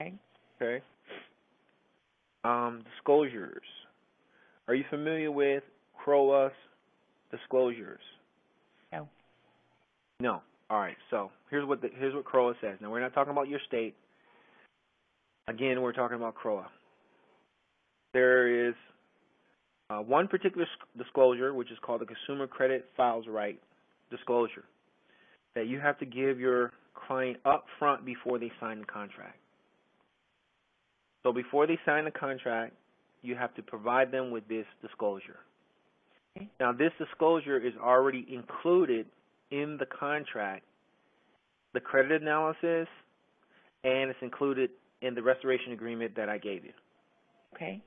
Okay. Okay. Disclosures. Are you familiar with CROA's disclosures? No. No. All right. So here's what CROA says. Now we're not talking about your state. Again, we're talking about CROA. There is one particular disclosure, which is called the Consumer Credit Files Right disclosure, that you have to give your client up front before they sign the contract. So before they sign the contract, you have to provide them with this disclosure. Okay. Now, this disclosure is already included in the contract, the credit analysis, and it's included in the restoration agreement that I gave you. Okay.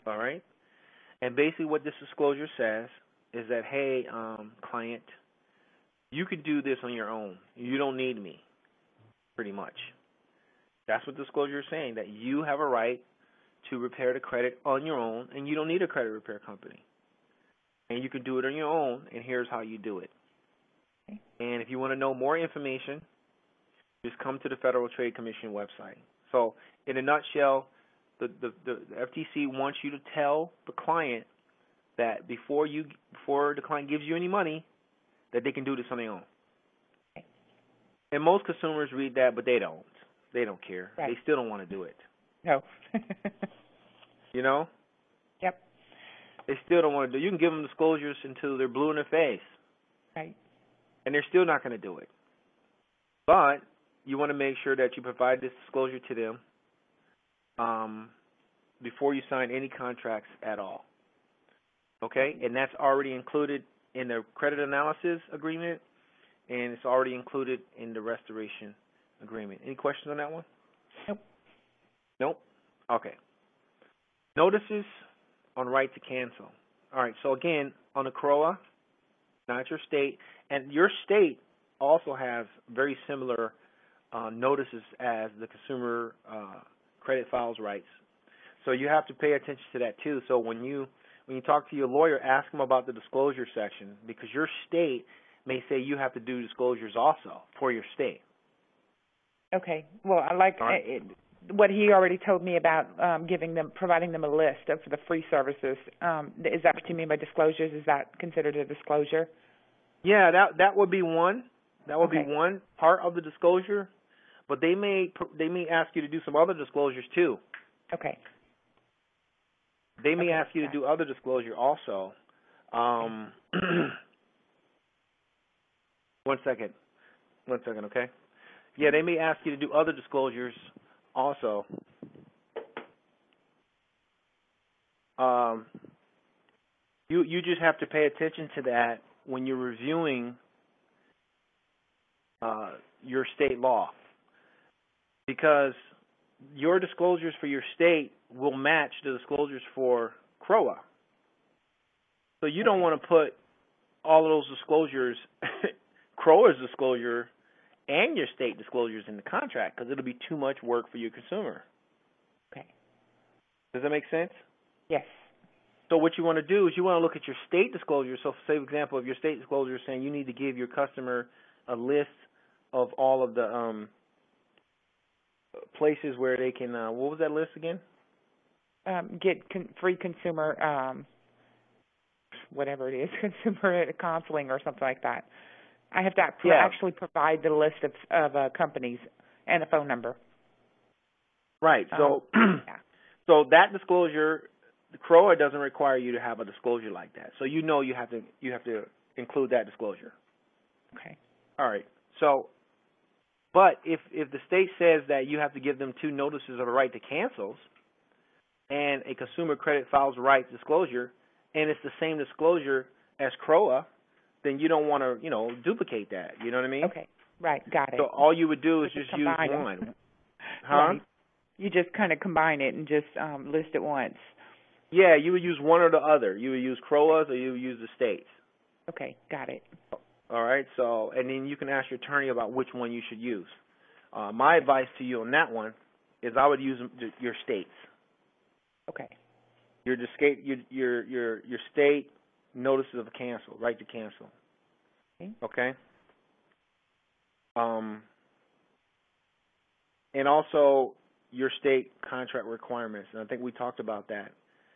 All right? And basically what this disclosure says is that, hey, client, you could do this on your own. You don't need me, pretty much. That's what the disclosure is saying, that you have a right to repair the credit on your own, and you don't need a credit repair company. And you can do it on your own, and here's how you do it. Okay. And if you want to know more information, just come to the Federal Trade Commission website. So in a nutshell, the FTC wants you to tell the client that before the client gives you any money, that they can do this on their own. Okay. And most consumers read that, but they don't. They don't care. Right. They still don't want to do it. No. You know? Yep. They still don't want to do it. You can give them disclosures until they're blue in the face. Right. And they're still not going to do it. But you want to make sure that you provide this disclosure to them before you sign any contracts at all. Okay? And that's already included in the credit analysis agreement, and it's already included in the restoration agreement. Any questions on that one? Nope. Nope? Okay. Notices on right to cancel. All right, so again, on the CROA, not your state, and your state also has very similar notices as the Consumer Credit Files Rights. So you have to pay attention to that too. So when you talk to your lawyer, ask them about the disclosure section, because your state may say you have to do disclosures also for your state. Okay. Well, I like what he already told me about providing them a list of the free services. Is that what you mean by disclosures? Is that considered a disclosure? Yeah, that would be one. That would Okay. be one part of the disclosure, but they may ask you to do some other disclosures too. Okay. They may Okay. ask you to do other disclosure also. One second, okay? Yeah, they may ask you to do other disclosures also. You just have to pay attention to that when you're reviewing your state law, because your disclosures for your state will match the disclosures for CROA. So you don't want to put all of those disclosures, CROA's disclosure, and your state disclosures in the contract, because it'll be too much work for your consumer. Okay. Does that make sense? Yes. So what you want to do is you want to look at your state disclosure. So, say, for example, if your state disclosure is saying you need to give your customer a list of all of the places where they can, what was that list again? Get free consumer, whatever it is, consumer counseling or something like that. I have to actually provide the list of companies and a phone number. Right. So, yeah. So that disclosure, the CROA doesn't require you to have a disclosure like that. So you know you have to include that disclosure. Okay. All right. So, but if the state says that you have to give them 2 notices of a right to cancels and a Consumer Credit Files Rights disclosure, and it's the same disclosure as CROA, then you don't want to, duplicate that. You know what I mean? Okay. Right. Got it. So all you would do is just use combine one. Huh? Right. You just kind of combine it and just list it once. Yeah, you would use one or the other. You would use CROA's or you would use the state's. Okay. Got it. All right. So, and then you can ask your attorney about which one you should use. My advice to you on that one is I would use your state's. Okay. Your state notices of cancel, right to cancel. Okay. And also your state contract requirements, and I think we talked about that.